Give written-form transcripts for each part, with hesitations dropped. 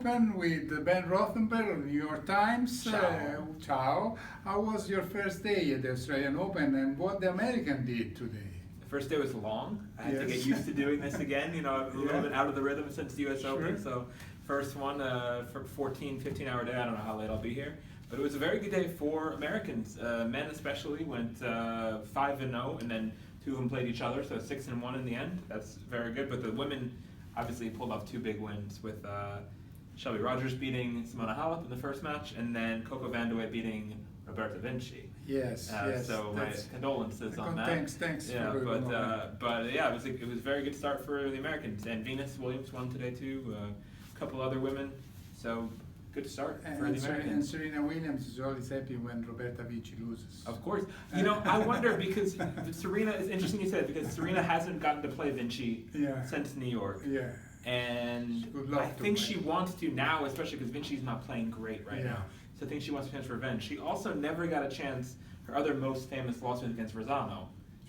Open with Ben Rothenberg of New York Times. Ciao. How was your first day at the Australian Open and what the American did today? The first day was long. I had to Yes. get used to doing this again. I'm a little bit out of the rhythm since the US Open. So first one for 14, 15-hour day. I don't know how late I'll be here. But it was a very good day for Americans. Men especially went 5-0, and then two of them played each other, so 6-1 in the end. That's very good. But the women obviously pulled off two big wins with Shelby Rogers beating Simona Halep in the first match, and then Coco Vandeweghe beating Roberta Vinci. Yes, yes. So my condolences on that. Thanks. Yeah, but yeah, it was a very good start for the Americans, and Venus Williams won today too. A couple other women, so good start for the Americans. And Serena Williams is always happy when Roberta Vinci loses. Of course. I wonder because Serena, it's interesting you said it, because Serena hasn't gotten to play Vinci since New York. Yeah. And I think she wants to now, especially because Vinci's not playing great right now. So I think she wants a chance for revenge. She also never got a chance, her other most famous loss was against Rosano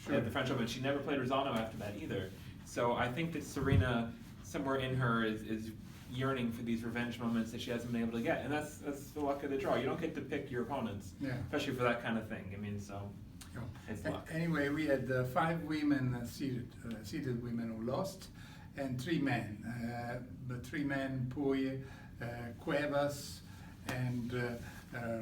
at the French Open. She never played Rosano after that either. So I think that Serena, somewhere in her, is yearning for these revenge moments that she hasn't been able to get, and that's the luck of the draw. You don't get to pick your opponents, especially for that kind of thing. I mean, so it's luck. Anyway, we had 5 women seeded women who lost, and 3 men. But 3 men: Pui, Cuevas, and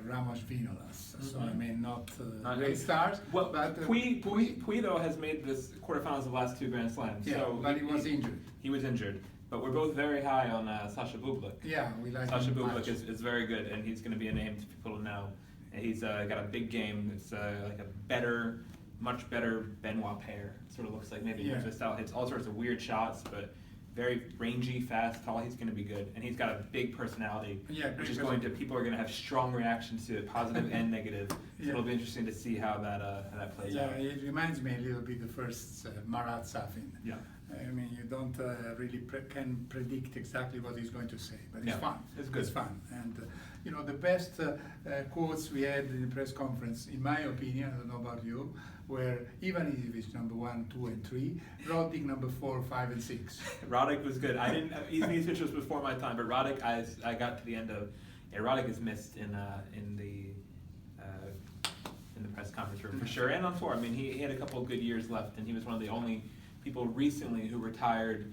Ramos Vinolas. So I mean, not great stars. Well, but Pui though has made this quarterfinals of the last 2 Grand Slams. Yeah, so but he was injured. He was injured. But we're both very high on Sasha Bublik. Yeah, we like Sasha him Bublik much. is very good, and he's going to be a name to people to know. And he's got a big game. It's like a much better Benoit pair. It sort of looks like maybe his style. Hits all sorts of weird shots, but very rangy, fast, tall. He's going to be good, and he's got a big personality, which is people are going to have strong reactions to it, positive and negative. So it'll be interesting to see how that plays out. Yeah, it reminds me a little bit of the first Marat Safin. Yeah. I mean, you don't really can predict exactly what he's going to say, but it's fun. It's good. It's fun. And, the best quotes we had in the press conference, in my opinion, I don't know about you, were Ivan Izevich number 1, 2, and 3, Roddick number 4, 5, and 6. Roddick was good. Izevich was before my time, but Roddick, I got to the end of. Yeah, Roddick is missed in the press conference room for sure, and on tour. I mean, he had a couple of good years left, and he was one of the only people recently who retired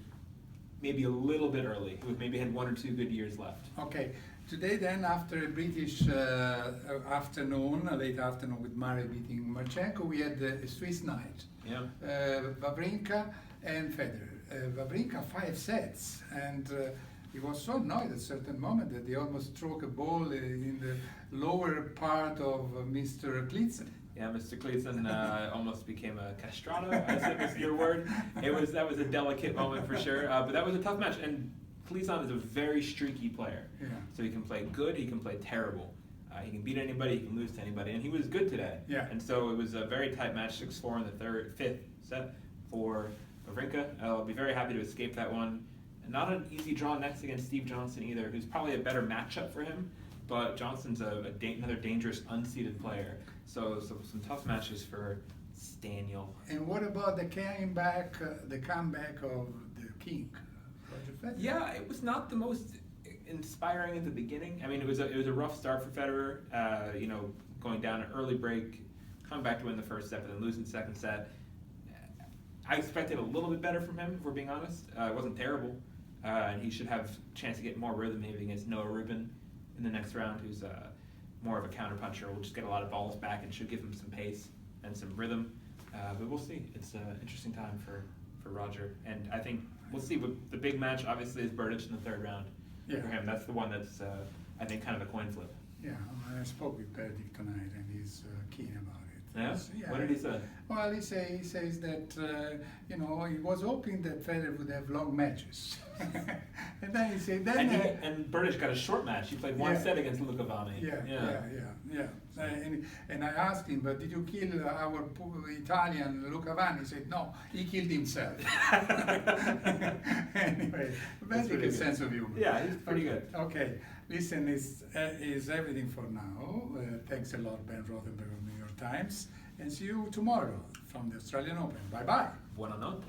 maybe a little bit early, who maybe had 1 or 2 good years left. Okay, today then, after a British afternoon, a late afternoon with Murray beating Marchenko, we had a Swiss night. Yeah. Wawrinka and Federer. Wawrinka 5 sets, and he was so annoyed at a certain moment that he almost struck a ball in the lower part of Mr. Klitzen. Yeah, Mr. Kleeson almost became a castrato, I said was your word. That was a delicate moment for sure, but that was a tough match. And Kleeson is a very streaky player, so he can play good, he can play terrible. He can beat anybody, he can lose to anybody, and he was good today. Yeah. And so it was a very tight match, 6-4 in the 5th set for Wawrinka. I'll be very happy to escape that one. And not an easy draw next against Steve Johnson either, who's probably a better matchup for him. But Johnson's another dangerous unseeded player. So some tough matches for Staniel. And what about the comeback of the King, Roger Federer? Yeah, it was not the most inspiring at the beginning. I mean, it was a rough start for Federer. Going down an early break, coming back to win the first set, but then losing the second set. I expected a little bit better from him, if we're being honest. It wasn't terrible, and he should have a chance to get more rhythm maybe against Noah Rubin in the next round, who's more of a counterpuncher. Will just get a lot of balls back and should give him some pace and some rhythm. But we'll see. It's an interesting time for Roger. And I think we'll see. The big match, obviously, is Berdych in the 3rd round for him. That's the one that's, I think, kind of a coin flip. Yeah, I spoke with Berdych tonight, and he's keen about it. Yeah? What did he say? Well, he says that, he was hoping that Federer would have long matches. And then he said, and Berdych got a short match. He played 1 set against Luca Vanni. Yeah. And I asked him, but did you kill our Italian Luca Vanni? He said, no, he killed himself. Anyway, very good sense of humor. Yeah, he's pretty good. Okay, listen, is everything for now. Thanks a lot, Ben Rothenberg of New York Times. And see you tomorrow from the Australian Open. Bye-bye. Buonanotte.